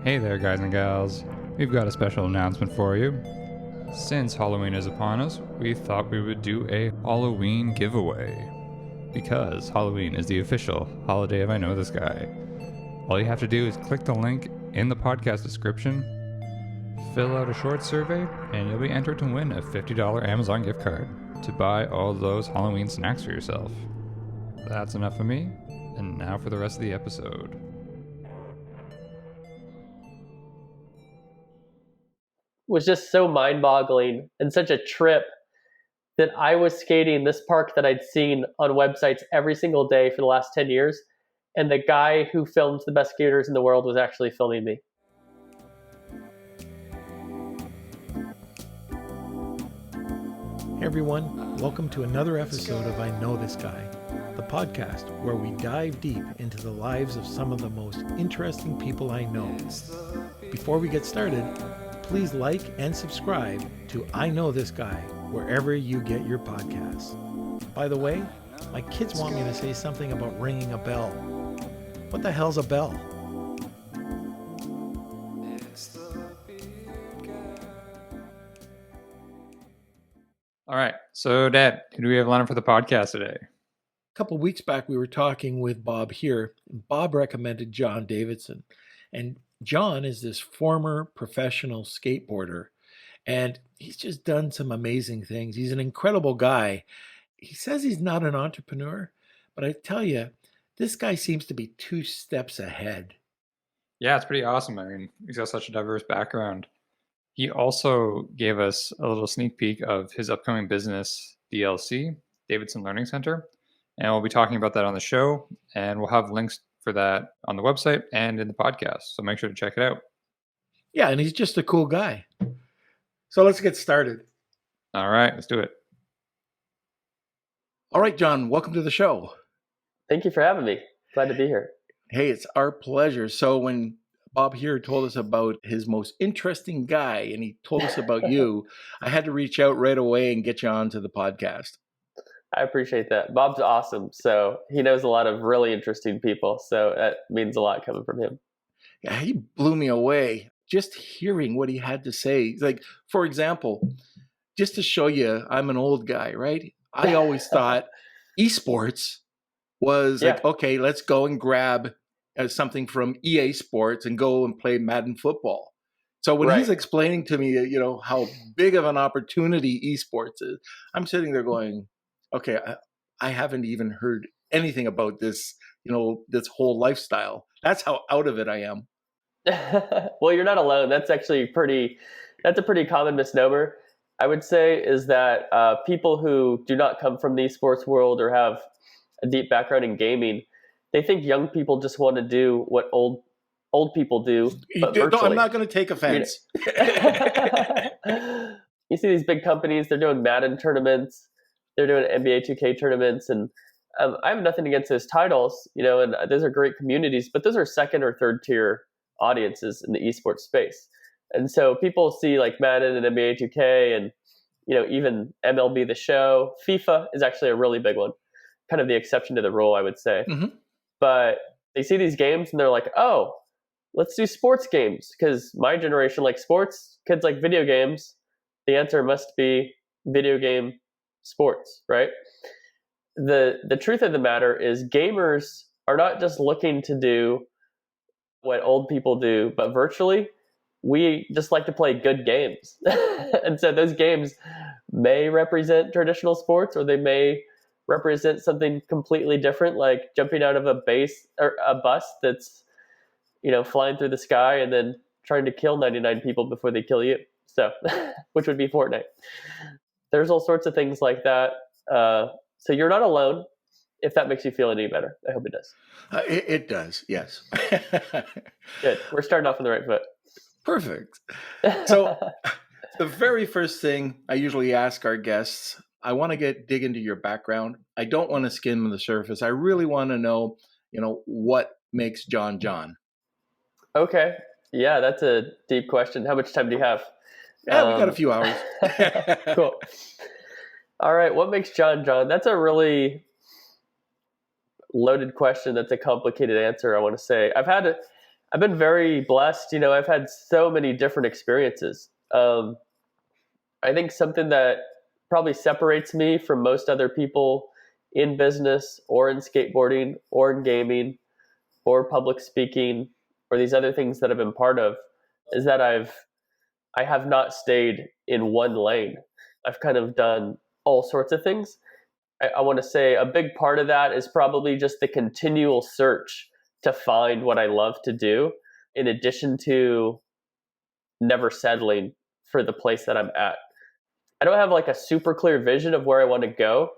Hey there, guys and gals. We've got a special announcement for you. Since Halloween is upon us, we thought we would do a Halloween giveaway. Because Halloween is the official holiday of I Know This Guy. All you have to do is click the link in the podcast description, fill out a short survey, and you'll be entered to win a $50 Amazon gift card to buy all those Halloween snacks for yourself. That's enough of me, and now for the rest of the episode. Was just so mind-boggling and such a trip that I was skating this park that I'd seen on websites every single day for the last 10 years, and the guy who films the best skaters in the world was actually filming me. Hey everyone, welcome to another episode of I Know This Guy, the podcast where we dive deep into the lives of some of the most interesting people I know. Before we get started, please like and subscribe to I Know This Guy wherever you get your podcasts. By the way, my kids want me to say something about ringing a bell. What the hell's a bell? All right, so Dad, who do we have lined up for the podcast today? A couple of weeks back, we were talking with Bob here, and Bob recommended John Davidson. And John is this former professional skateboarder, and he's just done some amazing things. He's an incredible guy. He says he's not an entrepreneur, but I tell you, this guy seems to be 2 steps ahead. Yeah, it's pretty awesome. I mean, he's got such a diverse background. He also gave us a little sneak peek of his upcoming business, DLC, Davidson Learning Center. And we'll be talking about that on the show, and we'll have links for that on the website and in the podcast. So make sure to check it out. Yeah, and he's just a cool guy. So let's get started. All right, let's do it. All right, John, welcome to the show. Thank you for having me. Glad to be here. Hey, it's our pleasure. So when Bob here told us about his most interesting guy and he told us about you, I had to reach out right away and get you onto the podcast. I appreciate that. Bob's awesome. So he knows a lot of really interesting people. So that means a lot coming from him. Yeah, he blew me away just hearing what he had to say. Like, for example, just to show you, I'm an old guy, right? I always thought esports was like, okay, let's go and grab something from EA Sports and go and play Madden football. So when he's explaining to me, how big of an opportunity esports is, I'm sitting there going, okay, I haven't even heard anything about this, this whole lifestyle. That's how out of it I am. Well, you're not alone. That's actually that's a pretty common misnomer, I would say, is that people who do not come from the esports world or have a deep background in gaming, they think young people just want to do what old people do, but virtually. I'm not going to take offense. You see these big companies, they're doing Madden tournaments, they're doing NBA 2K tournaments, and I have nothing against those titles, and those are great communities, but those are second or third tier audiences in the esports space. And so people see like Madden and NBA 2K and, even MLB The Show. FIFA is actually a really big one, kind of the exception to the rule, I would say. Mm-hmm. But they see these games and they're like, oh, let's do sports games because my generation likes sports, kids like video games. The answer must be video game sports, right? The truth of the matter is gamers are not just looking to do what old people do, but virtually, we just like to play good games. And so those games may represent traditional sports or they may represent something completely different, like jumping out of a base or a bus that's, flying through the sky and then trying to kill 99 people before they kill you. So, which would be Fortnite. There's all sorts of things like that. So you're not alone, if that makes you feel any better. I hope it does. It does, yes. Good. We're starting off on the right foot. Perfect. So the very first thing I usually ask our guests, I want to dig into your background. I don't want to skim the surface. I really want to know, what makes John John. Okay. Yeah, that's a deep question. How much time do you have? Yeah, we got a few hours. Cool. All right. What makes John John? That's a really loaded question. That's a complicated answer, I want to say. I've been very blessed. I've had so many different experiences. I think something that probably separates me from most other people in business or in skateboarding or in gaming or public speaking or these other things that I've been part of is that I have not stayed in one lane. I've kind of done all sorts of things. I want to say a big part of that is probably just the continual search to find what I love to do, in addition to never settling for the place that I'm at. I don't have like a super clear vision of where I want to go,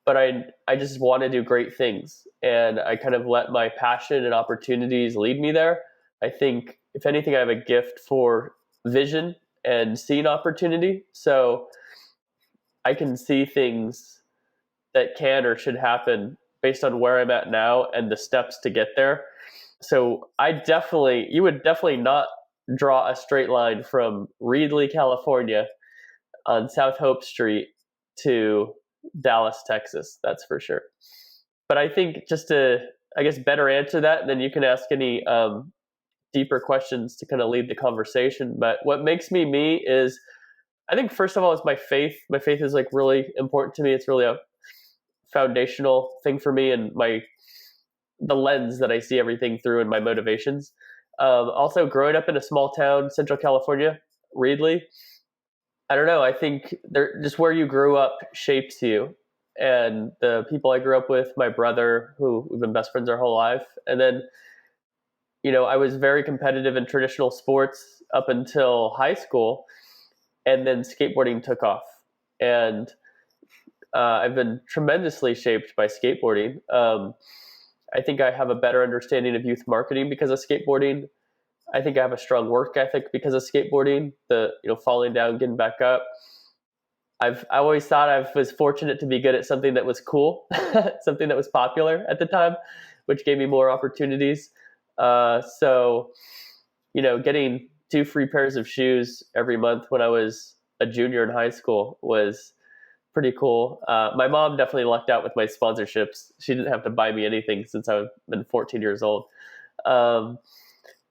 but I just want to do great things. And I kind of let my passion and opportunities lead me there. I think, if anything, I have a gift for vision and seeing opportunity. So I can see things that can or should happen based on where I'm at now and the steps to get there. So you would definitely not draw a straight line from Reedley, California on South Hope Street to Dallas, Texas. That's for sure. But I think just to, better answer that, and then you can ask any deeper questions to kind of lead the conversation. But what makes me me is, I think first of all, is my faith. My faith is like really important to me. It's really a foundational thing for me, and the lens that I see everything through and my motivations. Also, growing up in a small town, Central California, Reedley, I don't know. I think just where you grew up shapes you. And the people I grew up with, my brother, who we've been best friends our whole life. And then, I was very competitive in traditional sports up until high school. And then skateboarding took off. And I've been tremendously shaped by skateboarding. I think I have a better understanding of youth marketing because of skateboarding. I think I have a strong work ethic because of skateboarding, falling down, getting back up. I always thought I was fortunate to be good at something that was cool, something that was popular at the time, which gave me more opportunities. So, getting 2 free pairs of shoes every month when I was a junior in high school was pretty cool. My mom definitely lucked out with my sponsorships. She didn't have to buy me anything since I've been 14 years old.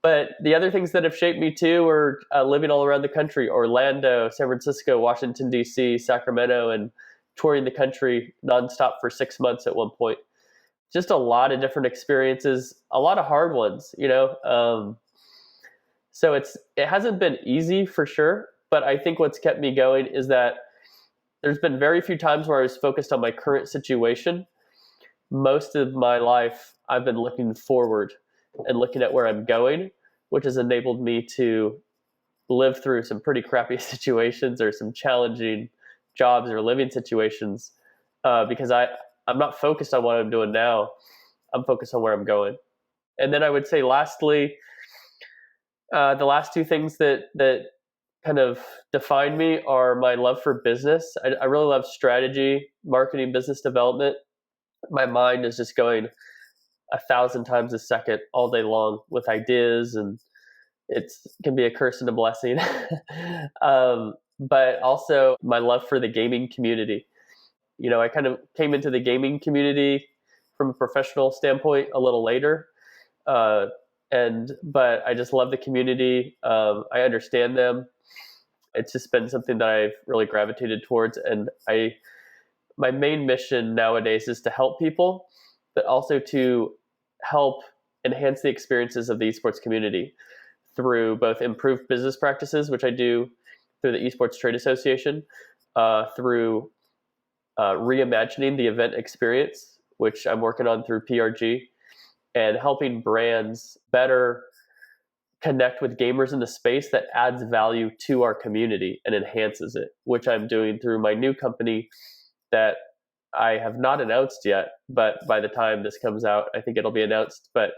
But the other things that have shaped me too are living all around the country: Orlando, San Francisco, Washington, D.C., Sacramento, and touring the country nonstop for 6 months at one point. Just a lot of different experiences, a lot of hard ones, So it hasn't been easy for sure, but I think what's kept me going is that there's been very few times where I was focused on my current situation. Most of my life, I've been looking forward and looking at where I'm going, which has enabled me to live through some pretty crappy situations or some challenging jobs or living situations because I'm not focused on what I'm doing now. I'm focused on where I'm going. And then I would say lastly, the last 2 things that kind of define me are my love for business. I really love strategy, marketing, business development. My mind is just going 1,000 times a second all day long with ideas, and it can be a curse and a blessing. But also my love for the gaming community. I kind of came into the gaming community from a professional standpoint a little later. But I just love the community. I understand them. It's just been something that I've really gravitated towards. And my main mission nowadays is to help people, but also to help enhance the experiences of the esports community through both improved business practices, which I do through the Esports Trade Association, through reimagining the event experience, which I'm working on through PRG, and helping brands better connect with gamers in the space that adds value to our community and enhances it, which I'm doing through my new company that I have not announced yet, but by the time this comes out, I think it'll be announced. But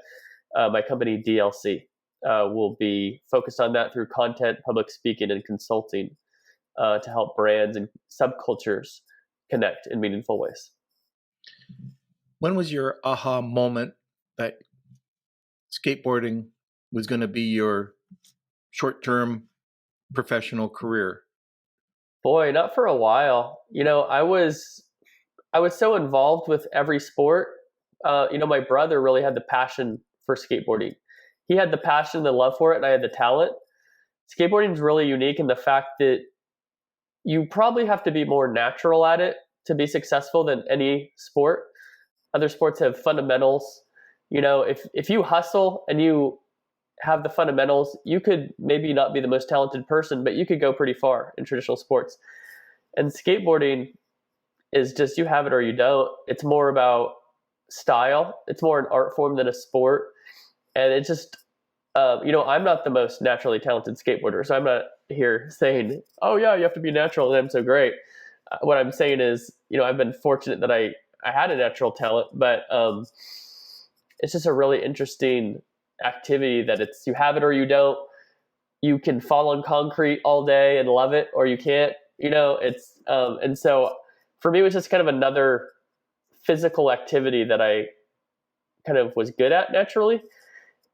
my company DLC will be focused on that through content, public speaking, and consulting to help brands and subcultures connect in meaningful ways. When was your aha moment that skateboarding was going to be your short-term professional career? Boy, not for a while. I was so involved with every sport. My brother really had the passion for skateboarding. he had the passion and the love for it, and I had the talent. Skateboarding is really unique in the fact that you probably have to be more natural at it to be successful than any sport. Other sports have fundamentals. If you hustle and you have the fundamentals, you could maybe not be the most talented person, but you could go pretty far in traditional sports. And skateboarding is just you have it or you don't. It's more about style. It's more an art form than a sport. And it's just, I'm not the most naturally talented skateboarder, so I'm not here saying, oh yeah, you have to be natural and I'm so great. What I'm saying is, I've been fortunate that I had a natural talent, but it's just a really interesting activity that it's you have it or you don't. You can fall on concrete all day and love it, or you can't. And so for me, it was just kind of another physical activity that I kind of was good at naturally,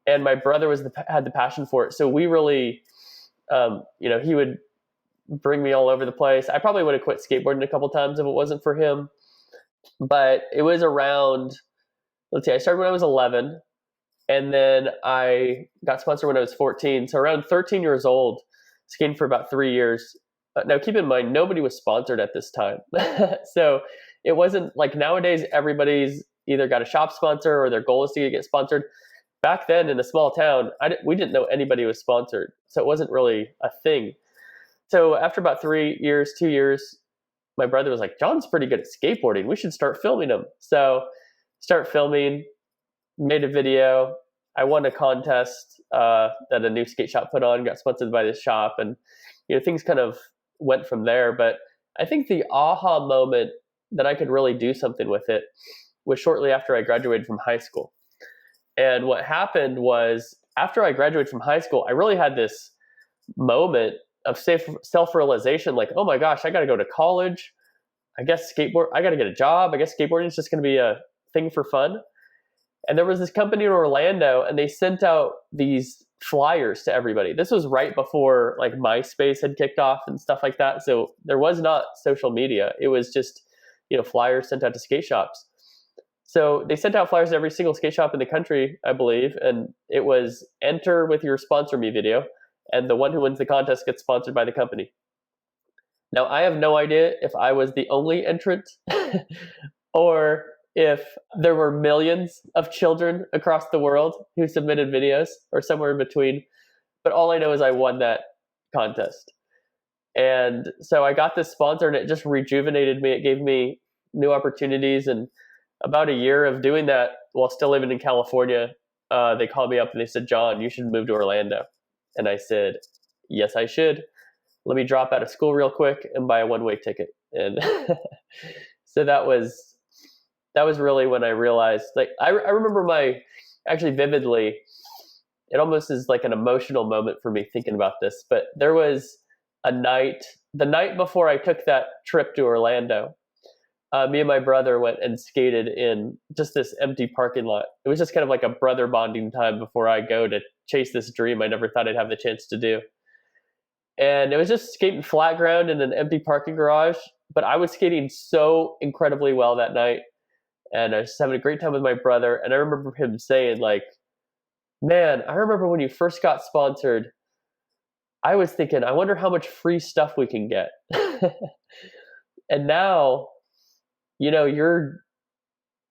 and my brother had the passion for it. So we really, he would bring me all over the place. I probably would have quit skateboarding a couple times if it wasn't for him, but it was around. Let's see, I started when I was 11. And then I got sponsored when I was 14. So around 13 years old, skating for about 3 years. Now, keep in mind, nobody was sponsored at this time. So it wasn't like nowadays, everybody's either got a shop sponsor or their goal is to get sponsored. Back then in a small town, we didn't know anybody was sponsored. So it wasn't really a thing. So after about 2 years, my brother was like, John's pretty good at skateboarding. We should start filming him. So start filming. Made a video. I won a contest that a new skate shop put on, got sponsored by this shop, and things kind of went from there. But I think the aha moment that I could really do something with it was shortly after I graduated from high school. And what happened was after I graduated from high school, I really had this moment of self-realization, like, oh my gosh, I got to go to college. I got to get a job. I guess skateboarding is just going to be a thing for fun. And there was this company in Orlando, and they sent out these flyers to everybody. This was right before like MySpace had kicked off and stuff like that. So there was not social media. It was just, flyers sent out to skate shops. So they sent out flyers to every single skate shop in the country, I believe. And it was enter with your sponsor me video. And the one who wins the contest gets sponsored by the company. Now, I have no idea if I was the only entrant or if there were millions of children across the world who submitted videos or somewhere in between. But all I know is I won that contest. And so I got this sponsor, and it just rejuvenated me. It gave me new opportunities. And about a year of doing that while still living in California, they called me up and they said, John, you should move to Orlando. And I said, yes, I should. Let me drop out of school real quick and buy a one-way ticket. And so that was really when I realized, like, I remember actually vividly, it almost is like an emotional moment for me thinking about this, but there was the night before I took that trip to Orlando, me and my brother went and skated in just this empty parking lot. It was just kind of like a brother bonding time before I go to chase this dream I never thought I'd have the chance to do. And it was just skating flat ground in an empty parking garage, but I was skating so incredibly well that night. And I was just having a great time with my brother. And I remember him saying, like, man, I remember when you first got sponsored, I was thinking, I wonder how much free stuff we can get. And now, you're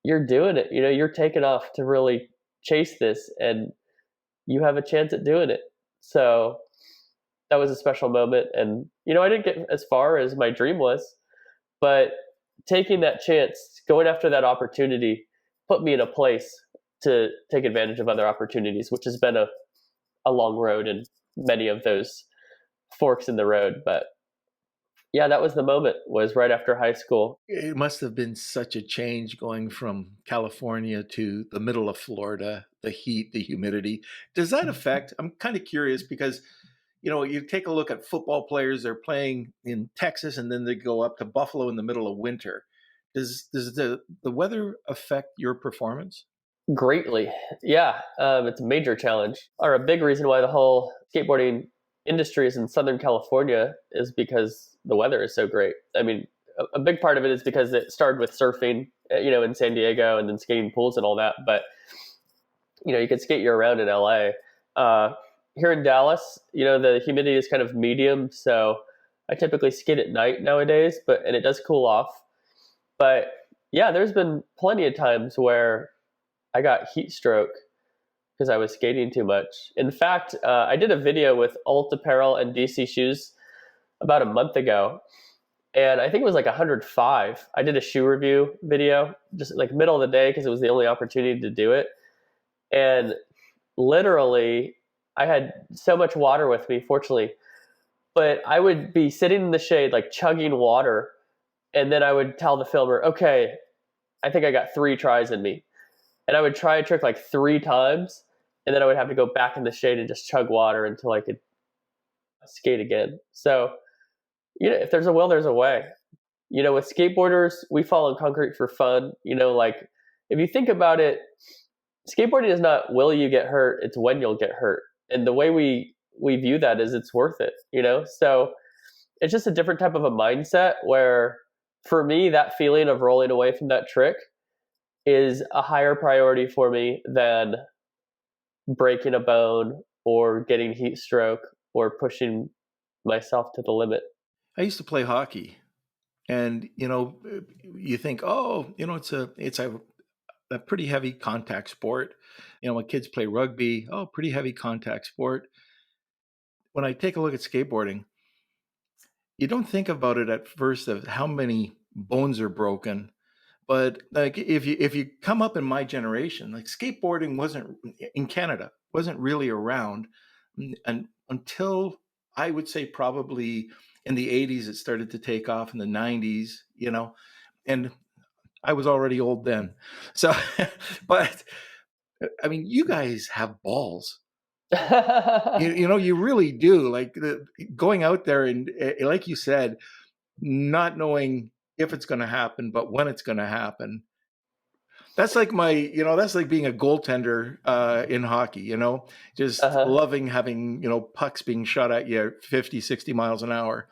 doing it. You're taking off to really chase this, and you have a chance at doing it. So that was a special moment. And, I didn't get as far as my dream was, but taking that chance, going after that opportunity, put me in a place to take advantage of other opportunities, which has been a long road and many of those forks in the road. But yeah, that was the moment, was right after high school. It must have been such a change going from California to the middle of Florida, the heat, the humidity. Does that affect, I'm kind of curious because, you take a look at football players, they're playing in Texas and then they go up to Buffalo in the middle of winter. Does the weather affect your performance? Greatly. Yeah. It's a major challenge. Or a big reason why the whole skateboarding industry is in Southern California is because the weather is so great. I mean, a big part of it is because it started with surfing, in San Diego, and then skating pools and all that. But, you could skate year round in LA. Here in Dallas, the humidity is kind of medium, so I typically skate at night nowadays, and it does cool off. But yeah, there's been plenty of times where I got heat stroke because I was skating too much. In fact, I did a video with Alt Apparel and DC Shoes about a month ago, and I think it was like 105. I did a shoe review video just like middle of the day because it was the only opportunity to do it. And literally, I had so much water with me, fortunately, but I would be sitting in the shade, like chugging water, and then I would tell the filmer, okay, I think I got 3 tries in me. And I would try a trick like 3 times, and then I would have to go back in the shade and just chug water until I could skate again. So, if there's a will, there's a way. With skateboarders, we fall on concrete for fun. Like if you think about it, skateboarding is not will you get hurt, it's when you'll get hurt. And the way we view that is it's worth it, So it's just a different type of a mindset where for me, that feeling of rolling away from that trick is a higher priority for me than breaking a bone or getting heat stroke or pushing myself to the limit. I used to play hockey, and you think, oh, it's a pretty heavy contact sport. My kids play rugby. Oh, pretty heavy contact sport. When I take a look at skateboarding, you don't think about it at first of how many bones are broken. But like if you come up in my generation, like skateboarding wasn't in Canada, wasn't really around, and until I would say probably in the 80s it started to take off, in the 90s, and I was already old then. So, but I mean, you guys have balls. You really do. Like going out there and, like you said, not knowing if it's going to happen, but when it's going to happen. That's like that's like being a goaltender in hockey, just loving having, pucks being shot at you 50, 60 miles an hour.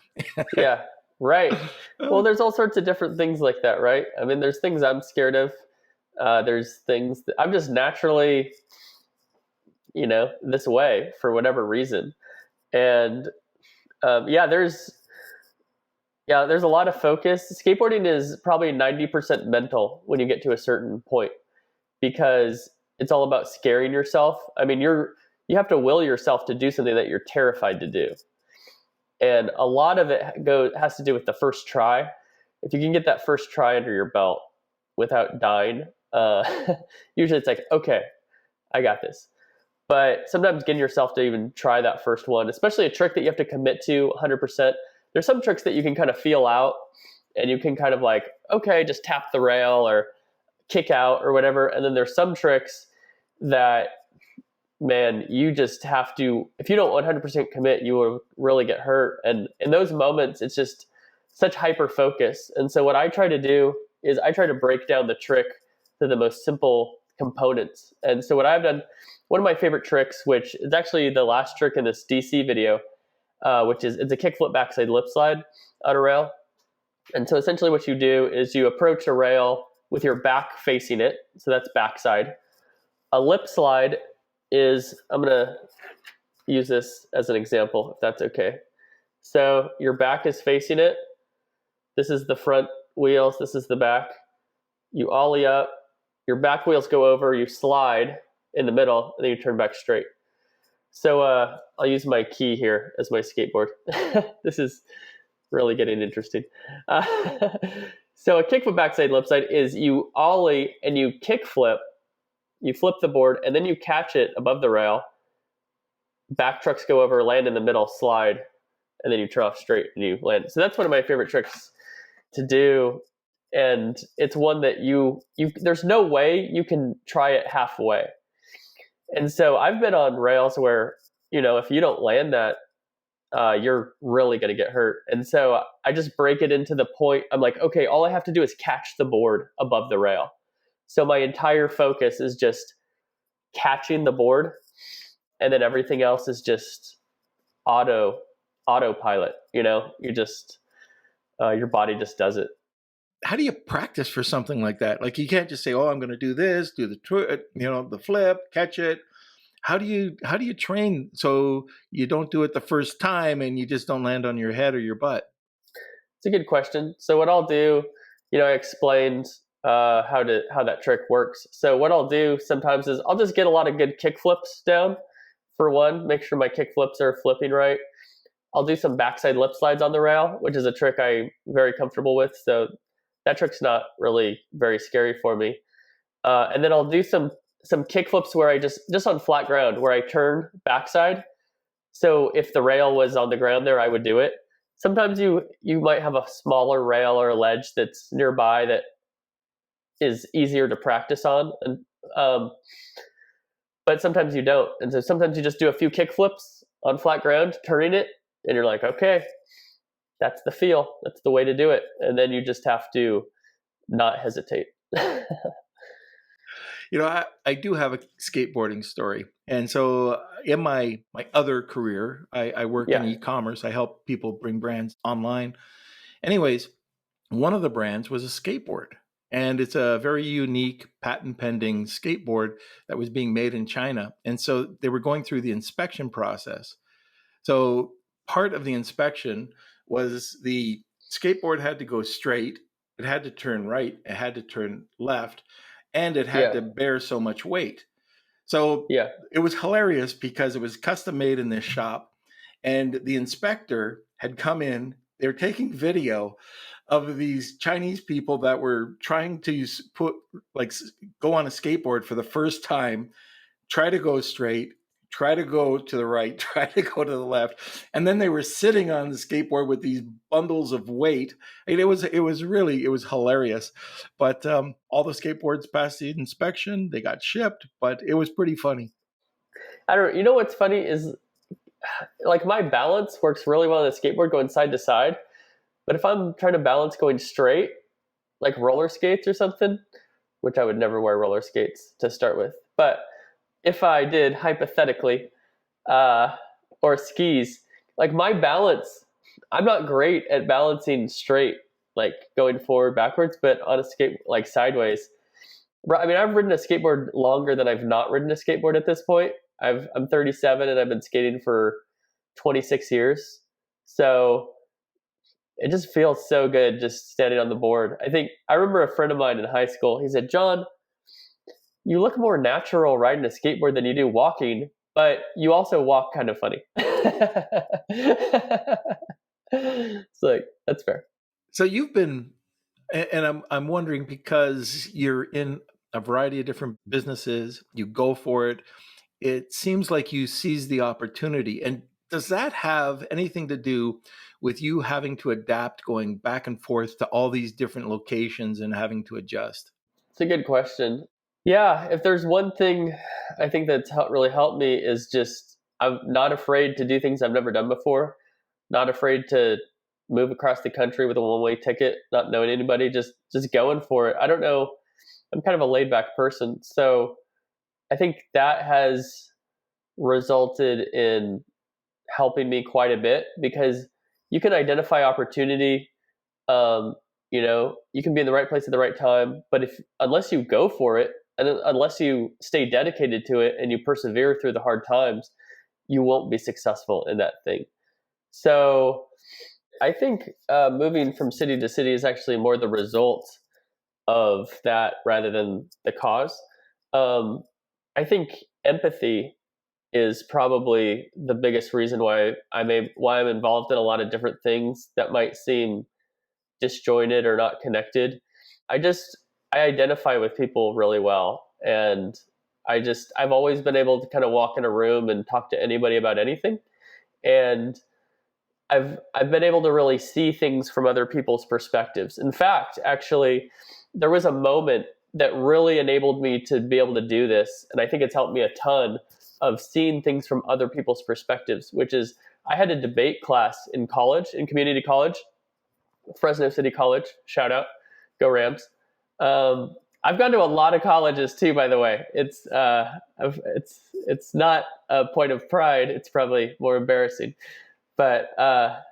Yeah, right. Well, there's all sorts of different things like that, right? I mean, there's things I'm scared of. There's things that I'm just naturally, this way for whatever reason. And there's a lot of focus. Skateboarding is probably 90% mental when you get to a certain point, because it's all about scaring yourself. I mean, you have to will yourself to do something that you're terrified to do. And a lot of it has to do with the first try. If you can get that first try under your belt without dying, usually it's like, okay, I got this. But sometimes getting yourself to even try that first one, especially a trick that you have to commit to 100%, there's some tricks that you can kind of feel out and you can kind of like, okay, just tap the rail or kick out or whatever. And then there's some tricks that, man, you just have to, if you don't 100% commit, you will really get hurt. And in those moments, it's just such hyper focus. And so what I try to do is I try to break down the trick to the most simple components. And so what I've done, one of my favorite tricks, which is actually the last trick in this DC video, it's a kickflip backside lip slide on a rail. And so essentially what you do is you approach a rail with your back facing it. So that's backside. A lip slide is, I'm going to use this as an example, if that's okay. So your back is facing it. This is the front wheels. This is the back. You ollie up. Your back wheels go over. You slide in the middle, and then you turn back straight. So I'll use my key here as my skateboard. This is really getting interesting. So a kickflip backside lip slide is you ollie and you kickflip. You flip the board, and then you catch it above the rail. Back trucks go over, land in the middle, slide, and then you turn off straight and you land. So that's one of my favorite tricks to do. And it's one that you there's no way you can try it halfway. And so I've been on rails where, if you don't land that, you're really going to get hurt. And so I just break it into the point. I'm like, okay, all I have to do is catch the board above the rail. So my entire focus is just catching the board, and then everything else is just autopilot. You just your body just does it. How do you practice for something like that? Like you can't just say, "Oh, I'm going to do this, do the the flip, catch it." How do you train so you don't do it the first time and you just don't land on your head or your butt? It's a good question. So what I'll do, I explained how that trick works. So what I'll do sometimes is I'll just get a lot of good kick flips down. For one, make sure my kick flips are flipping right. I'll do some backside lip slides on the rail, which is a trick I'm very comfortable with. So that trick's not really very scary for me. And then I'll do some kick flips where I just on flat ground where I turn backside. So if the rail was on the ground there, I would do it. Sometimes you might have a smaller rail or a ledge that's nearby that is easier to practice on, and but sometimes you don't. And so sometimes you just do a few kick flips on flat ground, turning it, and you're like, okay, that's the feel. That's the way to do it. And then you just have to not hesitate. I do have a skateboarding story. And so in my other career, I work in e-commerce. I help people bring brands online. Anyways, one of the brands was a skateboard. And it's a very unique patent pending skateboard that was being made in China. And so they were going through the inspection process. So part of the inspection was the skateboard had to go straight. It had to turn right. It had to turn left. And it had to bear so much weight. So it was hilarious because it was custom made in this shop. And the inspector had come in. They were taking video of these Chinese people that were trying to go on a skateboard for the first time, try to go straight, try to go to the right, try to go to the left. And then they were sitting on the skateboard with these bundles of weight. And it was hilarious. But all the skateboards passed the inspection. They got shipped, but it was pretty funny. I don't know. You know what's funny is like my balance works really well on the skateboard going side to side. But if I'm trying to balance going straight, like roller skates or something, which I would never wear roller skates to start with. But if I did hypothetically, or skis, like my balance, I'm not great at balancing straight, like going forward, backwards, but on a skate, like sideways. I mean, I've ridden a skateboard longer than I've not ridden a skateboard at this point. I'm 37 and I've been skating for 26 years. So it just feels so good just standing on the board. I remember a friend of mine in high school, he said, "John, you look more natural riding a skateboard than you do walking, but you also walk kind of funny." It's like, that's fair. So you've been, and I'm wondering, because you're in a variety of different businesses, you go for it. It seems like you seize the opportunity. And does that have anything to do with you having to adapt, going back and forth to all these different locations and having to adjust? It's a good question. Yeah, if there's one thing I think that's really helped me is just I'm not afraid to do things I've never done before, not afraid to move across the country with a one-way ticket, not knowing anybody, just going for it. I don't know. I'm kind of a laid-back person, so I think that has resulted in helping me quite a bit because you can identify opportunity. You can be in the right place at the right time, but unless you go for it and unless you stay dedicated to it and you persevere through the hard times, you won't be successful in that thing. So I think moving from city to city is actually more the result of that rather than the cause. I think empathy is probably the biggest reason why I'm involved in a lot of different things that might seem disjointed or not connected. I identify with people really well, and I've always been able to kind of walk in a room and talk to anybody about anything, and I've been able to really see things from other people's perspectives. In fact, actually, there was a moment that really enabled me to be able to do this, and I think it's helped me a ton of seeing things from other people's perspectives, which is I had a debate class in college, in community college, Fresno City College, shout out, go Rams. I've gone to a lot of colleges too, by the way. It's not a point of pride. It's probably more embarrassing, but I'll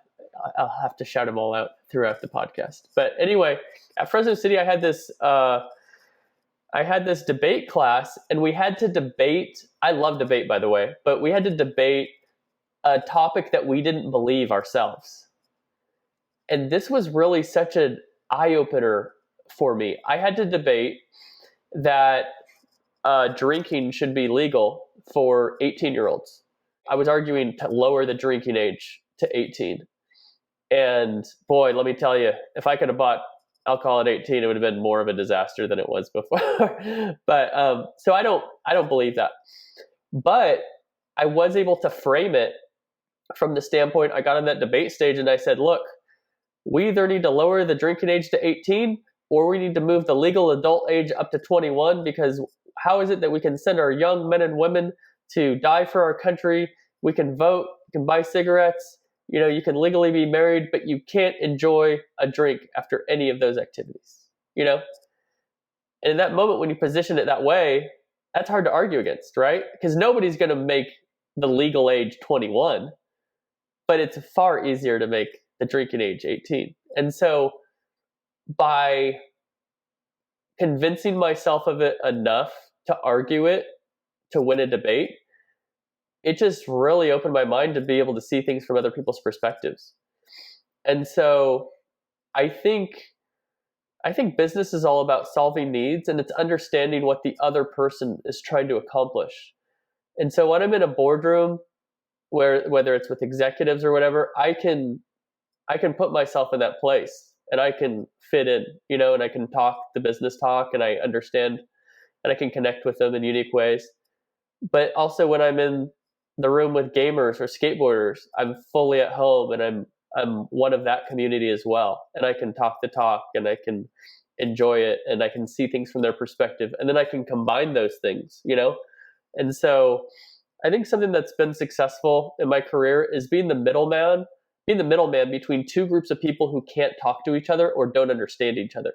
have to shout them all out throughout the podcast. But anyway, at Fresno City, I had this I had this debate class, and we had to debate. I love debate, by the way, but we had to debate a topic that we didn't believe ourselves. And this was really such an eye-opener for me. I had to debate that drinking should be legal for 18-year-olds. I was arguing to lower the drinking age to 18. And boy, let me tell you, if I could have bought alcohol at 18, it would have been more of a disaster than it was before. But so I don't believe that. But I was able to frame it from the standpoint, I got on that debate stage and I said, look, we either need to lower the drinking age to 18 or we need to move the legal adult age up to 21, because how is it that we can send our young men and women to die for our country? We can vote, you can buy cigarettes, you can legally be married, but you can't enjoy a drink after any of those activities, And in that moment, when you position it that way, that's hard to argue against, right? Because nobody's going to make the legal age 21, but it's far easier to make the drinking age 18. And so by convincing myself of it enough to argue it, to win a debate, it just really opened my mind to be able to see things from other people's perspectives. And so I think business is all about solving needs, and it's understanding what the other person is trying to accomplish. And so when I'm in a boardroom, whether it's with executives or whatever, I can put myself in that place and I can fit in, and I can talk the business talk and I understand and I can connect with them in unique ways. But also when I'm in the room with gamers or skateboarders, I'm fully at home and I'm one of that community as well. And I can talk the talk and I can enjoy it and I can see things from their perspective. And then I can combine those things, And so I think something that's been successful in my career is being the middleman between two groups of people who can't talk to each other or don't understand each other.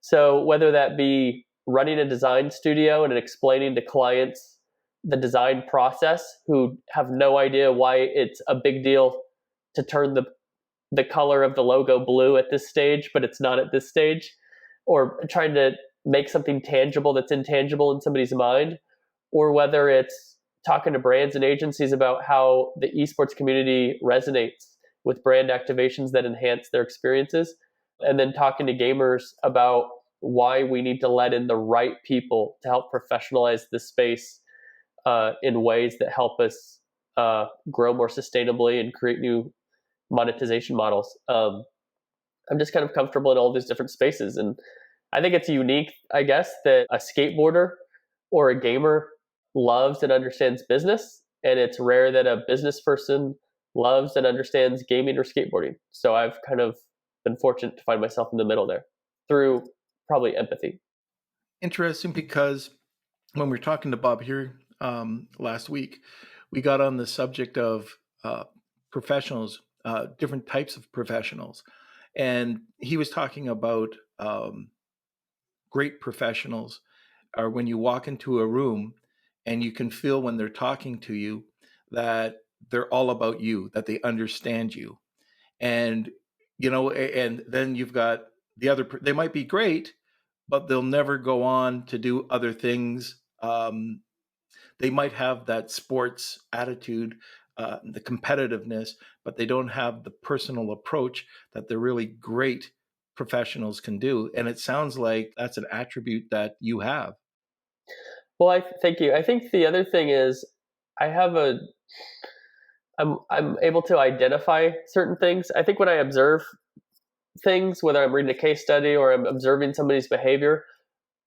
So whether that be running a design studio and explaining to clients the design process who have no idea why it's a big deal to turn the color of the logo blue at this stage, but it's not at this stage, or trying to make something tangible that's intangible in somebody's mind, or whether it's talking to brands and agencies about how the esports community resonates with brand activations that enhance their experiences, and then talking to gamers about why we need to let in the right people to help professionalize the space in ways that help us grow more sustainably and create new monetization models. I'm just kind of comfortable in all these different spaces. And I think it's unique, I guess, that a skateboarder or a gamer loves and understands business. And it's rare that a business person loves and understands gaming or skateboarding. So I've kind of been fortunate to find myself in the middle there through probably empathy. Interesting, because when we were talking to Bob here last week, we got on the subject of professionals, different types of professionals. And he was talking about great professionals are when you walk into a room and you can feel when they're talking to you that they're all about you, that they understand you. And, and then you've got the other, they might be great, but they'll never go on to do other things. They might have that sports attitude, the competitiveness, but they don't have the personal approach that the really great professionals can do. And it sounds like that's an attribute that you have. Well, thank you. I think the other thing is I'm able to identify certain things. I think when I observe things, whether I'm reading a case study or I'm observing somebody's behavior,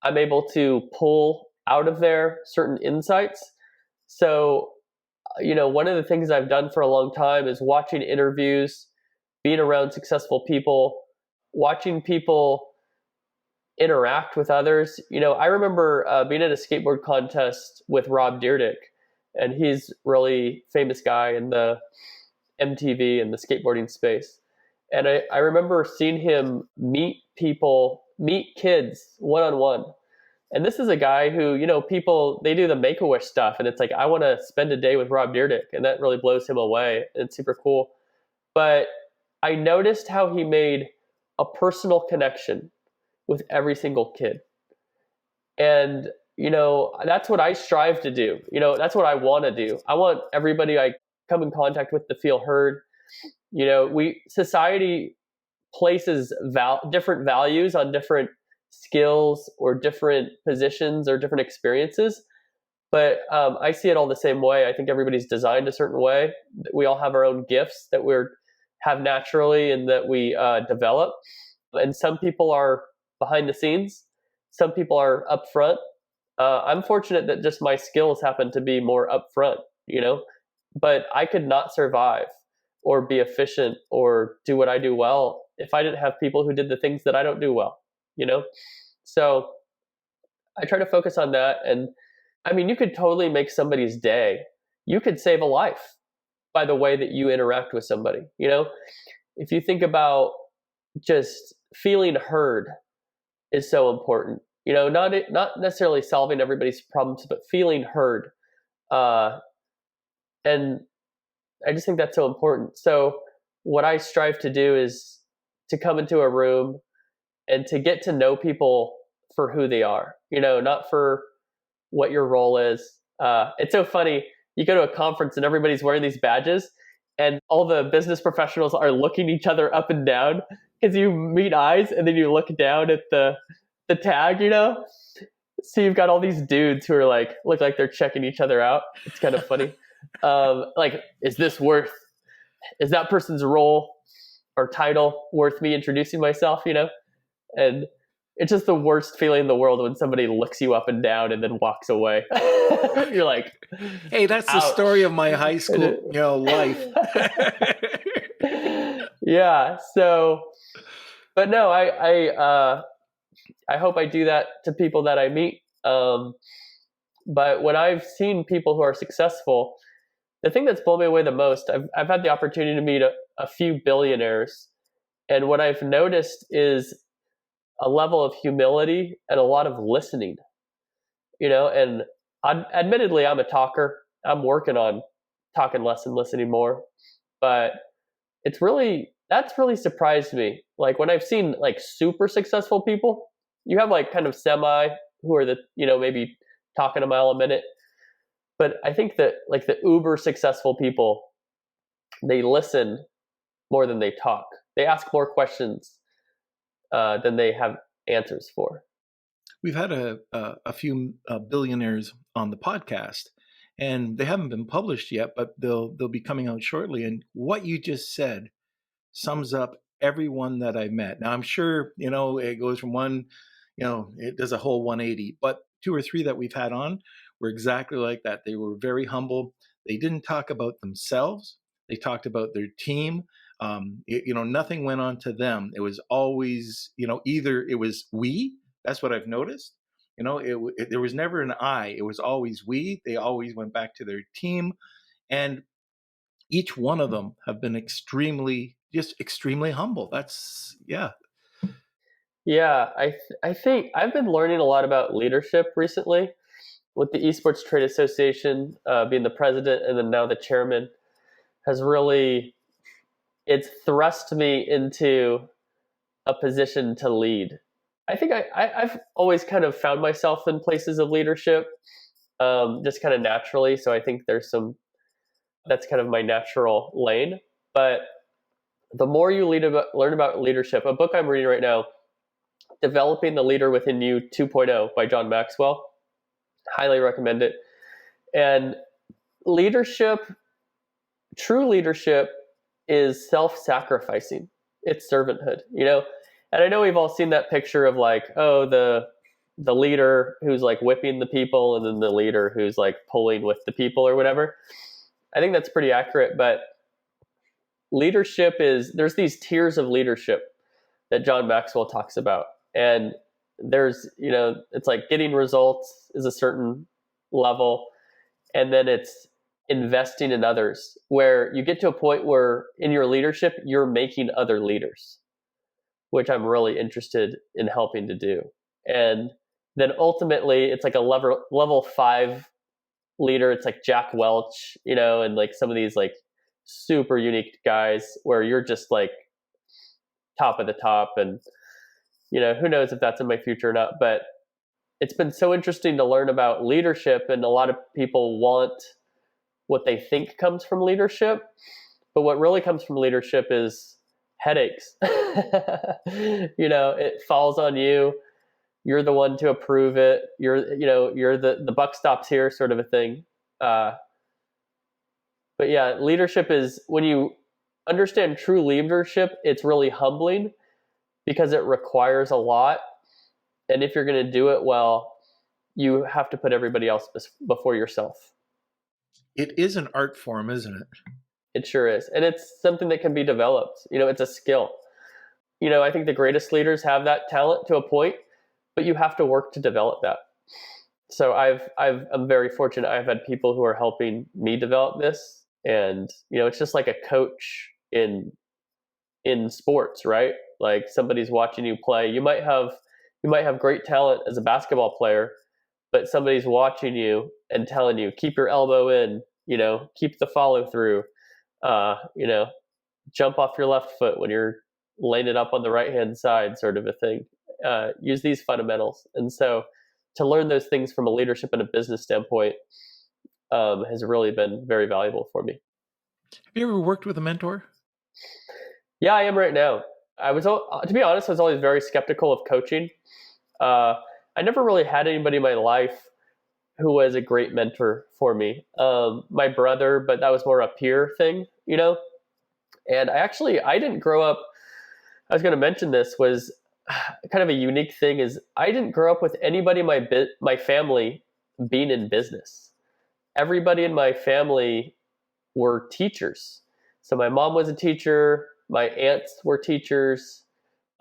I'm able to pull out of there certain insights. So, one of the things I've done for a long time is watching interviews, being around successful people, watching people interact with others. I remember being at a skateboard contest with Rob Dyrdek, and he's a really famous guy in the MTV and the skateboarding space. And I remember seeing him meet kids one-on-one. And this is a guy who, people, they do the Make-A-Wish stuff. And it's like, I want to spend a day with Rob Dyrdek. And that really blows him away. It's super cool. But I noticed how he made a personal connection with every single kid. And, that's what I strive to do. That's what I want to do. I want everybody I come in contact with to feel heard. Society places different values on different skills or different positions or different experiences. But I see it all the same way. I think everybody's designed a certain way. We all have our own gifts that we have naturally and that we develop. And some people are behind the scenes. Some people are upfront. I'm fortunate that just my skills happen to be more upfront, but I could not survive or be efficient or do what I do well if I didn't have people who did the things that I don't do well, So I try to focus on that. And I mean, you could totally make somebody's day. You could save a life by the way that you interact with somebody. If you think about just feeling heard is so important. Not necessarily solving everybody's problems, but feeling heard. And I just think that's so important. So what I strive to do is to come into a room and to get to know people for who they are, not for what your role is. It's so funny. You go to a conference and everybody's wearing these badges and all the business professionals are looking each other up and down because you meet eyes and then you look down at the tag, So you've got all these dudes who are look like they're checking each other out. It's kind of funny. Is that person's role or title worth me introducing myself, And it's just the worst feeling in the world when somebody looks you up and down and then walks away. You're like, hey, that's ouch. The story of my high school, life. Yeah. So, but no, I hope I do that to people that I meet. But when I've seen people who are successful, the thing that's blown me away the most, I've had the opportunity to meet a few billionaires. And what I've noticed is a level of humility and a lot of listening, and admittedly, I'm a talker. I'm working on talking less and listening more, but that's really surprised me. Like when I've seen super successful people, you have kind of semi who are maybe talking a mile a minute. But I think that the uber successful people, they listen more than they talk. They ask more questions than they have answers for. We've had a few billionaires on the podcast, and they haven't been published yet, but they'll be coming out shortly. And what you just said sums up everyone that I met. Now, I'm sure, it goes from one, it does a whole 180, but 2 or 3 that we've had on were exactly like that. They were very humble. They didn't talk about themselves. They talked about their team. Nothing went on to them. It was always, either it was we. That's what I've noticed. There was never an I. It was always we. They always went back to their team, and each one of them have been extremely humble. That's yeah. I think I've been learning a lot about leadership recently with the Esports Trade Association, being the president and then now the chairman, has really, it's thrust me into a position to lead. I think I've always kind of found myself in places of leadership, just kind of naturally. So I think that's kind of my natural lane. But the more you learn about leadership, a book I'm reading right now, Developing the Leader Within You 2.0 by John Maxwell. Highly recommend it. And true leadership is self-sacrificing. It's servanthood, And I know we've all seen that picture of the leader who's whipping the people and then the leader who's pulling with the people or whatever. I think that's pretty accurate, but leadership there's these tiers of leadership that John Maxwell talks about. And there's, it's getting results is a certain level. And then it's investing in others, where you get to a point where in your leadership, you're making other leaders, which I'm really interested in helping to do. And then ultimately it's a level 5 leader. It's Jack Welch, and some of these super unique guys where you're just top of the top. And, who knows if that's in my future or not, but it's been so interesting to learn about leadership, and a lot of people want what they think comes from leadership, but what really comes from leadership is headaches. It falls on you. You're the one to approve it. You're the buck stops here, sort of a thing. But yeah, leadership is, when you understand true leadership, it's really humbling because it requires a lot. And if you're going to do it well, you have to put everybody else before yourself. It is an art form, isn't it? It sure is. And it's something that can be developed. It's a skill. I think the greatest leaders have that talent to a point, but you have to work to develop that. So I'm very fortunate. I've had people who are helping me develop this. And, it's just like a coach in sports, right? Like somebody's watching you play. You might have great talent as a basketball player, but somebody's watching you and telling you, keep your elbow in, keep the follow through, jump off your left foot when you're laying it up on the right-hand side, sort of a thing. Use these fundamentals. And so to learn those things from a leadership and a business standpoint has really been very valuable for me. Have you ever worked with a mentor? Yeah, I am right now. To be honest, I was always very skeptical of coaching. I never really had anybody in my life who was a great mentor for me. My brother, but that was more a peer thing, And I didn't grow up, I was going to mention this, was kind of a unique thing, is I didn't grow up with anybody in my family being in business. Everybody in my family were teachers. So my mom was a teacher, my aunts were teachers,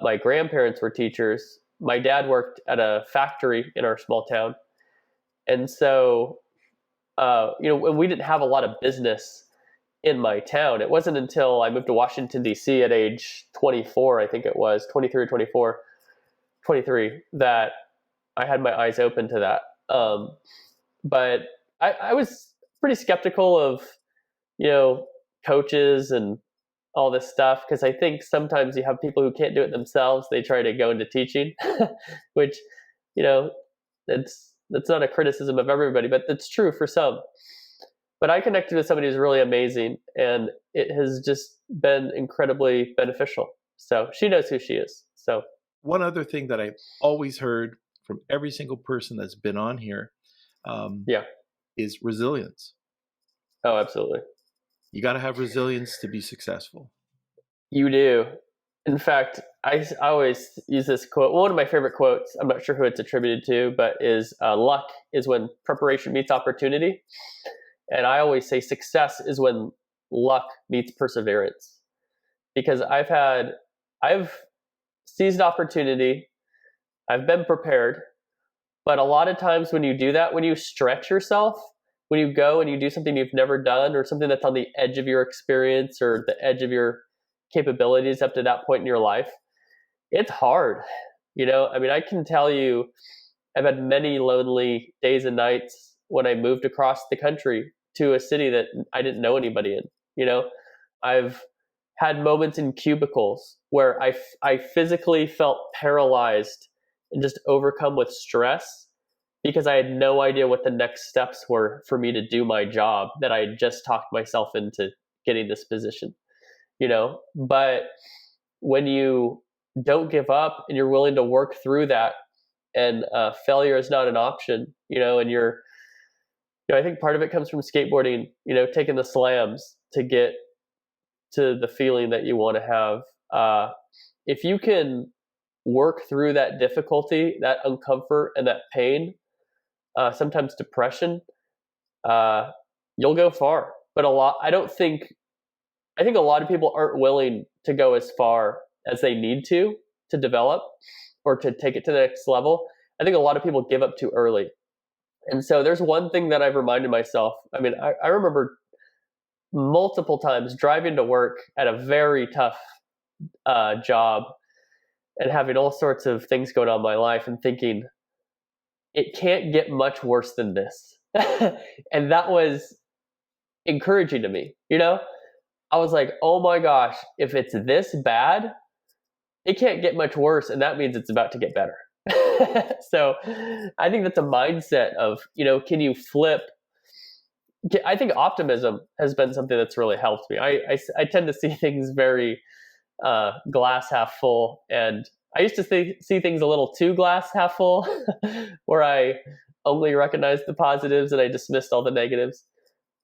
my grandparents were teachers. My dad worked at a factory in our small town. And so, when we didn't have a lot of business in my town, it wasn't until I moved to Washington, D.C. at age 24, I think it was, 23 or 23, that I had my eyes open to that. But I was pretty skeptical of, coaches and all this stuff, because I think sometimes you have people who can't do it themselves. They try to go into teaching, which, that's not a criticism of everybody, but that's true for some. But I connected with somebody who's really amazing, and it has just been incredibly beneficial. So she knows who she is. So one other thing that I've always heard from every single person that's been on here is resilience. Oh, absolutely. You got to have resilience to be successful. You do. In fact, I always use this quote. One of my favorite quotes, I'm not sure who it's attributed to, but is luck is when preparation meets opportunity. And I always say success is when luck meets perseverance. Because I've seized opportunity, I've been prepared, but a lot of times when you do that, when you stretch yourself, when you go and you do something you've never done, or something that's on the edge of your experience or the edge of your capabilities up to that point in your life, it's hard. I can tell you, I've had many lonely days and nights when I moved across the country to a city that I didn't know anybody in. I've had moments in cubicles where I physically felt paralyzed and just overcome with stress because I had no idea what the next steps were for me to do my job that I had just talked myself into getting this position. But when you don't give up and you're willing to work through that, and failure is not an option, and I think part of it comes from skateboarding, taking the slams to get to the feeling that you want to have. If you can work through that difficulty, that uncomfort, and that pain, sometimes depression, you'll go far. But I think a lot of people aren't willing to go as far as they need to develop or to take it to the next level. I think a lot of people give up too early. And so there's one thing that I've reminded myself. I remember multiple times driving to work at a very tough job and having all sorts of things going on in my life and thinking, it can't get much worse than this. And that was encouraging to me. I was like, oh my gosh, if it's this bad, it can't get much worse. And that means it's about to get better. So I think that's a mindset of, can you flip? I think optimism has been something that's really helped me. I tend to see things very glass half full, and I used to see things a little too glass half full, where I only recognized the positives and I dismissed all the negatives.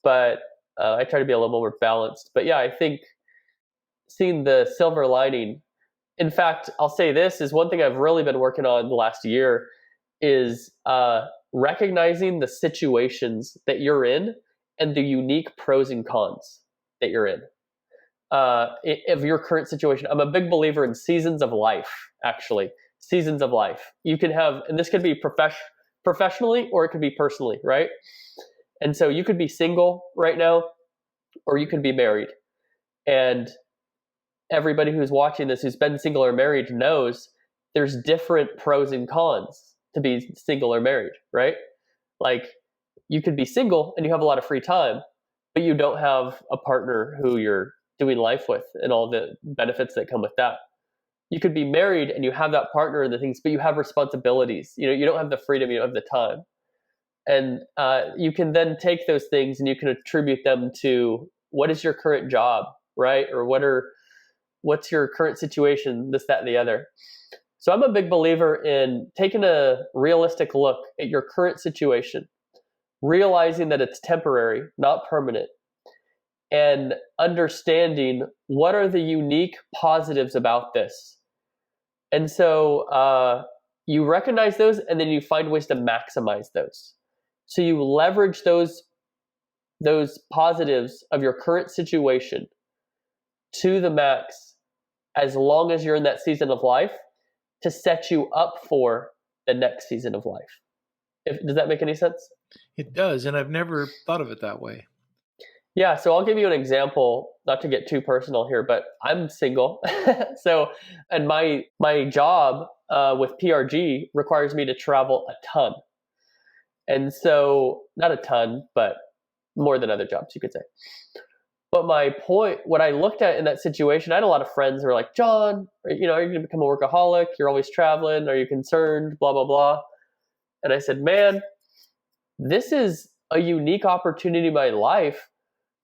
But I try to be a little more balanced. But yeah, I think seeing the silver lining. In fact, I'll say this is one thing I've really been working on the last year is recognizing the situations that you're in and the unique pros and cons that you're in of your current situation. I'm a big believer in seasons of life, actually. Seasons of life. You can have, and this could be professionally or it could be personally, right? And so you could be single right now or you could be married. And everybody who's watching this who's been single or married knows there's different pros and cons to be single or married, right? Like you could be single and you have a lot of free time, but you don't have a partner who you're doing life with and all the benefits that come with that. You could be married and you have that partner and the things, but you have responsibilities. You don't have the freedom, you don't have the time. And you can then take those things and you can attribute them to what is your current job, right? Or what's your current situation, this, that, and the other. So I'm a big believer in taking a realistic look at your current situation, realizing that it's temporary, not permanent, and understanding what are the unique positives about this. And so you recognize those and then you find ways to maximize those. So you leverage those positives of your current situation to the max as long as you're in that season of life to set you up for the next season of life. Does that make any sense? It does, and I've never thought of it that way. Yeah, so I'll give you an example, not to get too personal here, but I'm single. And my job with PRG requires me to travel a ton. And so, not a ton, but more than other jobs, you could say. But my point, what I looked at in that situation, I had a lot of friends who were like, John, are you going to become a workaholic? You're always traveling. Are you concerned? Blah, blah, blah. And I said, man, this is a unique opportunity in my life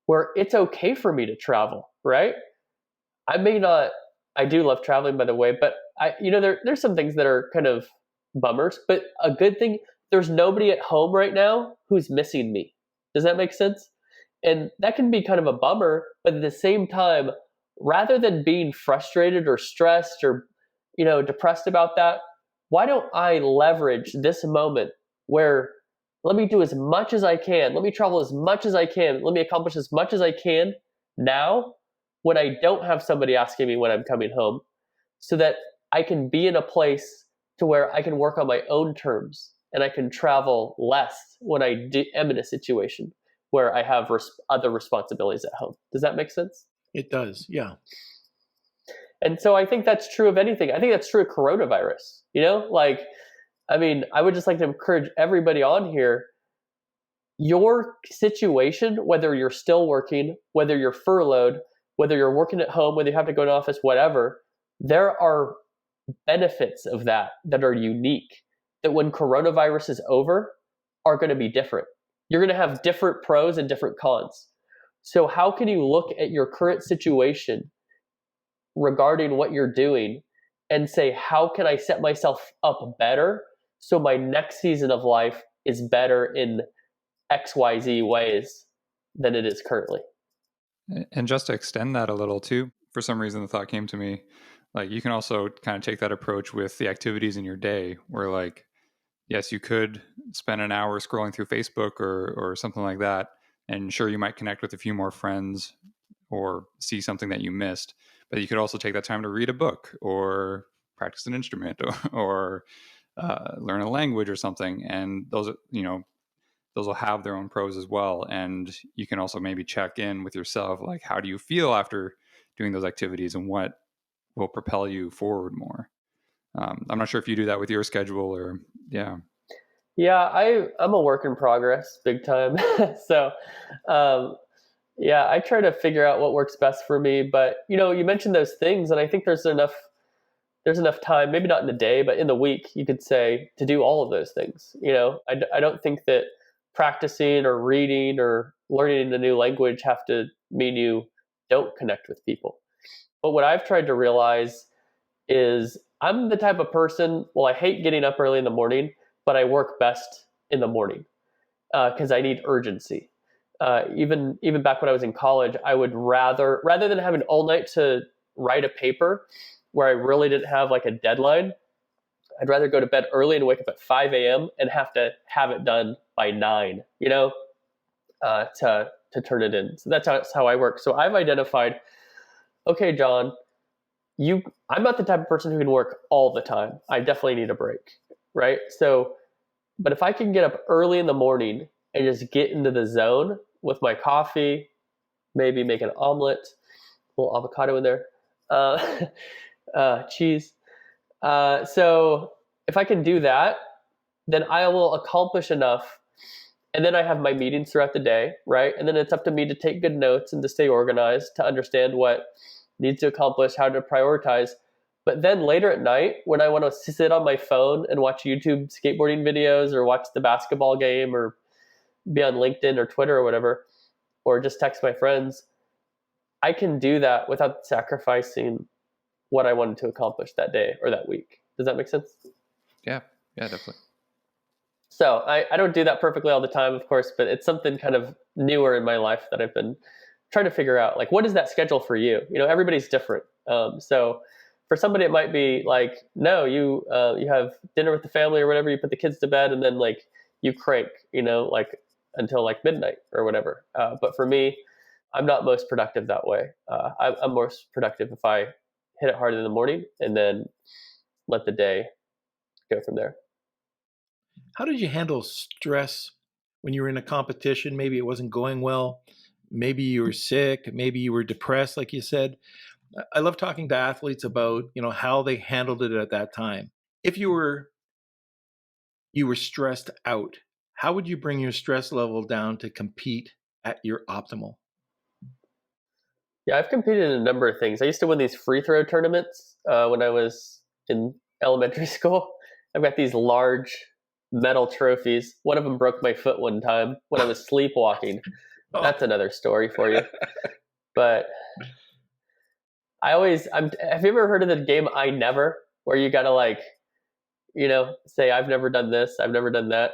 where it's okay for me to travel, right? I do love traveling, by the way, but there's some things that are kind of bummers, but a good thing, there's nobody at home right now who's missing me. Does that make sense? And that can be kind of a bummer, but at the same time, rather than being frustrated or stressed or, depressed about that, why don't I leverage this moment where let me do as much as I can, let me travel as much as I can, let me accomplish as much as I can now when I don't have somebody asking me when I'm coming home, so that I can be in a place to where I can work on my own terms and I can travel less when I am in a situation where I have other responsibilities at home. Does that make sense? It does, yeah. And so I think that's true of anything. I think that's true of coronavirus. I would just like to encourage everybody on here, your situation, whether you're still working, whether you're furloughed, whether you're working at home, whether you have to go to office, whatever, there are benefits of that are unique, that when coronavirus is over are going to be different. You're going to have different pros and different cons. So how can you look at your current situation regarding what you're doing and say, how can I set myself up better so my next season of life is better in XYZ ways than it is currently? And just to extend that a little too, for some reason the thought came to me, like you can also kind of take that approach with the activities in your day where like, yes, you could spend an hour scrolling through Facebook or something like that. And sure, you might connect with a few more friends or see something that you missed, but you could also take that time to read a book or practice an instrument or learn a language or something. And those will have their own pros as well. And you can also maybe check in with yourself, like, how do you feel after doing those activities and what will propel you forward more? I'm not sure if you do that with your schedule or, yeah. Yeah, I'm a work in progress, big time. So, I try to figure out what works best for me. But, you mentioned those things, and I think there's enough there's enough time, maybe not in the day, but in the week, you could say, to do all of those things. I don't think that practicing or reading or learning a new language have to mean you don't connect with people. But what I've tried to realize is I'm the type of person, well, I hate getting up early in the morning, but I work best in the morning because I need urgency. Even back when I was in college, I would rather than having all night to write a paper where I really didn't have like a deadline, I'd rather go to bed early and wake up at 5 a.m. and have to have it done by 9, to turn it in. So that's how I work. So I've identified, okay, John, I'm not the type of person who can work all the time. I definitely need a break, right? So, but if I can get up early in the morning and just get into the zone with my coffee, maybe make an omelet, a little avocado in there, cheese. So if I can do that, then I will accomplish enough. And then I have my meetings throughout the day, right? And then it's up to me to take good notes and to stay organized, to understand what needs to accomplish, how to prioritize. But then later at night, when I want to sit on my phone and watch YouTube skateboarding videos or watch the basketball game or be on LinkedIn or Twitter or whatever, or just text my friends, I can do that without sacrificing what I wanted to accomplish that day or that week. Does that make sense? Yeah, definitely. So I don't do that perfectly all the time, of course, but it's something kind of newer in my life that I've been trying to figure out. Like, what is that schedule for you? Everybody's different. So for somebody, it might be like, no, you have dinner with the family or whatever, you put the kids to bed, and then like you crank, like until like midnight or whatever. But for me, I'm not most productive that way. I'm most productive if I hit it hard in the morning and then let the day go from there. How did you handle stress when you were in a competition? Maybe it wasn't going well. Maybe you were sick. Maybe you were depressed, like you said. I love talking to athletes about, how they handled it at that time. If you were stressed out, how would you bring your stress level down to compete at your optimal? Yeah, I've competed in a number of things. I used to win these free throw tournaments when I was in elementary school. I've got these large metal trophies. One of them broke my foot one time when I was sleepwalking. That's another story for you. But have you ever heard of the game I Never, where you got to say, I've never done this, I've never done that.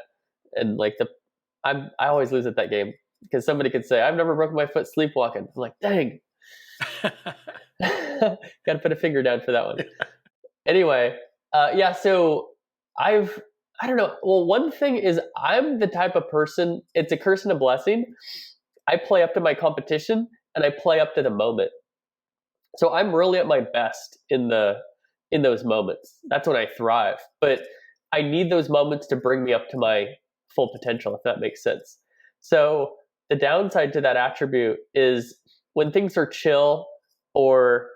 And I always lose at that game because somebody could say, I've never broken my foot sleepwalking. I'm like, dang. Got to put a finger down for that one. Anyway, so I don't know. Well, one thing is I'm the type of person, it's a curse and a blessing. I play up to my competition and I play up to the moment. So I'm really at my best in those moments. That's when I thrive. But I need those moments to bring me up to my full potential, if that makes sense. So the downside to that attribute is when things are chill or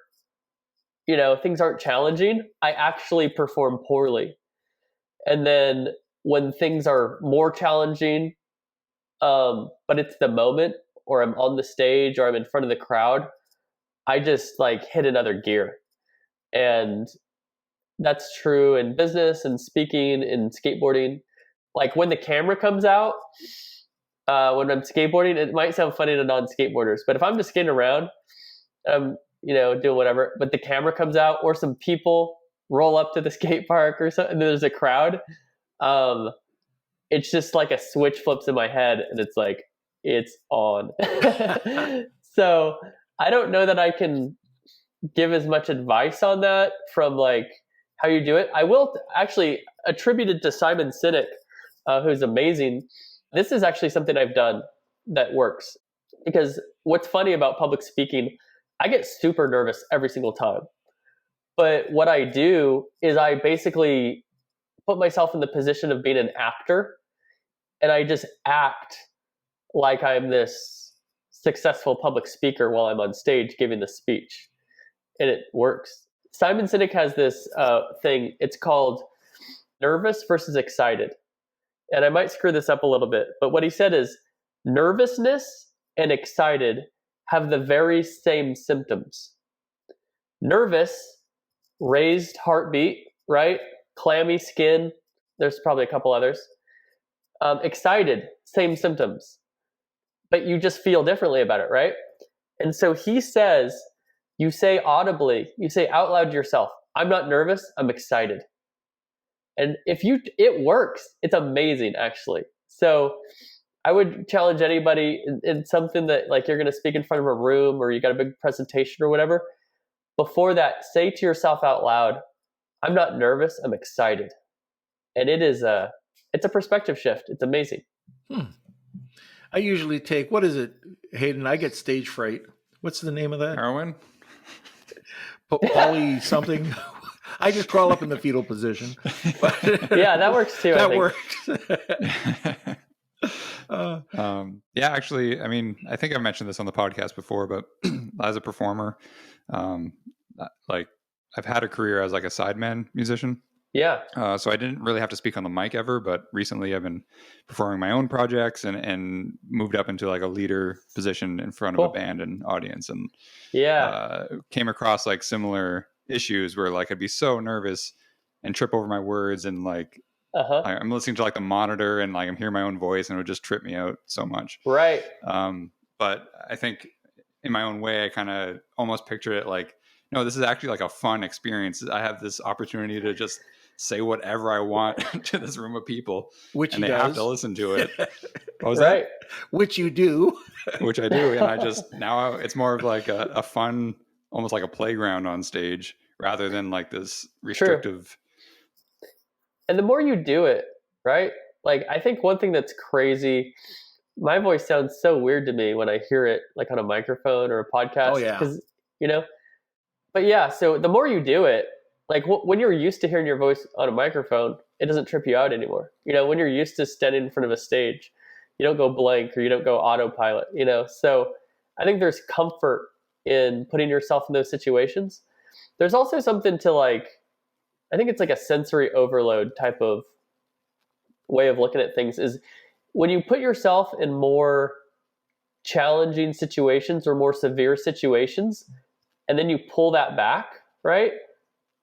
things aren't challenging, I actually perform poorly. And then when things are more challenging, but it's the moment, or I'm on the stage, or I'm in front of the crowd, I just hit another gear. And that's true in business and speaking and skateboarding. Like when the camera comes out, when I'm skateboarding, it might sound funny to non-skateboarders, but if I'm just skating around, doing whatever, but the camera comes out or some people roll up to the skate park or something, and there's a crowd, it's just like a switch flips in my head and it's on. So I don't know that I can give as much advice on that from how you do it. I will actually attribute it to Simon Sinek, who's amazing. This is actually something I've done that works, because what's funny about public speaking, I get super nervous every single time. But what I do is I basically put myself in the position of being an actor, and I just act like I'm this successful public speaker while I'm on stage giving the speech. And it works. Simon Sinek has this thing. It's called nervous versus excited. And I might screw this up a little bit, but what he said is nervousness and excited have the very same symptoms. Nervous raised heartbeat, right? Clammy skin. There's probably a couple others. Excited, same symptoms, but you just feel differently about it, right? And so he says, you say audibly, you say out loud to yourself, I'm not nervous, I'm excited. And it works. It's amazing, actually. So I would challenge anybody in something that like you're going to speak in front of a room or you got a big presentation or whatever. Before that, say to yourself out loud, I'm not nervous, I'm excited. And it's a perspective shift. It's amazing. I usually take, what is it, Hayden? I get stage fright. What's the name of that? Heroin? Poly something. I just crawl up in the fetal position. Yeah, that works too. That works. Yeah, actually, I mean, I think I mentioned this on the podcast before, but as a performer, like I've had a career as like a sideman musician. Yeah. So I didn't really have to speak on the mic ever, but recently I've been performing my own projects and moved up into like a leader position in front of a band and audience, and came across like similar issues where like I'd be so nervous and trip over my words, and like I'm listening to like the monitor and like I'm hearing my own voice, and it would just trip me out so much. Right. But I think in my own way, I kind of almost picture it like, no, this is actually like a fun experience. I have this opportunity to just say whatever I want to this room of people, and they have to listen to it. What was that? Which you do. Which I do. And I just, now it's more of like a fun, almost like a playground on stage rather than like this restrictive. True. And the more you do it, right? Like, I think one thing that's crazy, my voice sounds so weird to me when I hear it like on a microphone or a podcast. Oh, yeah. Because, but yeah, so the more you do it, like when you're used to hearing your voice on a microphone, it doesn't trip you out anymore. When you're used to standing in front of a stage, you don't go blank or you don't go autopilot, So I think there's comfort in putting yourself in those situations. There's also something to like, I think it's like a sensory overload type of way of looking at things, is when you put yourself in more challenging situations or more severe situations, and then you pull that back, right?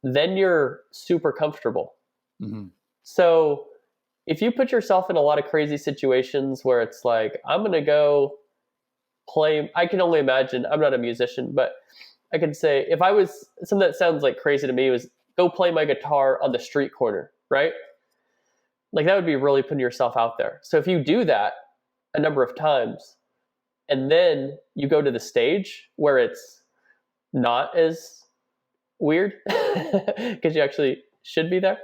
Then you're super comfortable. Mm-hmm. So if you put yourself in a lot of crazy situations where it's like, I'm going to go play, I can only imagine, I'm not a musician, but I can say, if I was, something that sounds like crazy to me was go play my guitar on the street corner, right? Like that would be really putting yourself out there. So if you do that a number of times, and then you go to the stage where it's not as weird, because you actually should be there,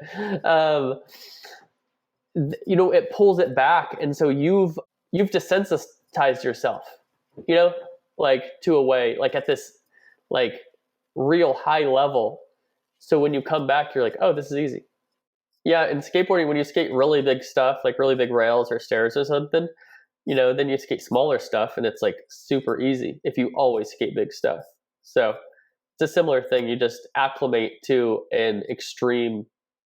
it pulls it back. And so you've desensitized yourself, like to a way, like at this like real high level. So when you come back, you're like, oh, this is easy. Yeah, in skateboarding, when you skate really big stuff, like really big rails or stairs or something, then you skate smaller stuff and it's like super easy if you always skate big stuff. So it's a similar thing. You just acclimate to an extreme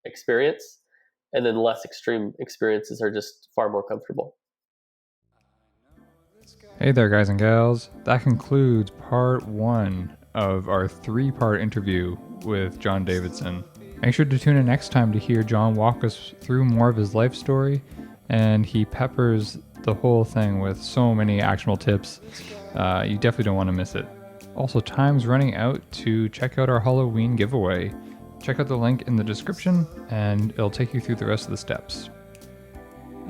experience, and then less extreme experiences are just far more comfortable. Hey there, guys and gals. That concludes part 1 of our 3-part interview with John Davidson. Make sure to tune in next time to hear John walk us through more of his life story, and he peppers the whole thing with so many actionable tips. You definitely don't want to miss it. Also, time's running out to check out our Halloween giveaway. Check out the link in the description, and it'll take you through the rest of the steps.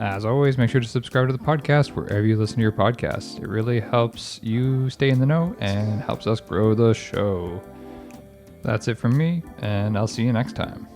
As always, make sure to subscribe to the podcast wherever you listen to your podcasts. It really helps you stay in the know and helps us grow the show. That's it from me, and I'll see you next time.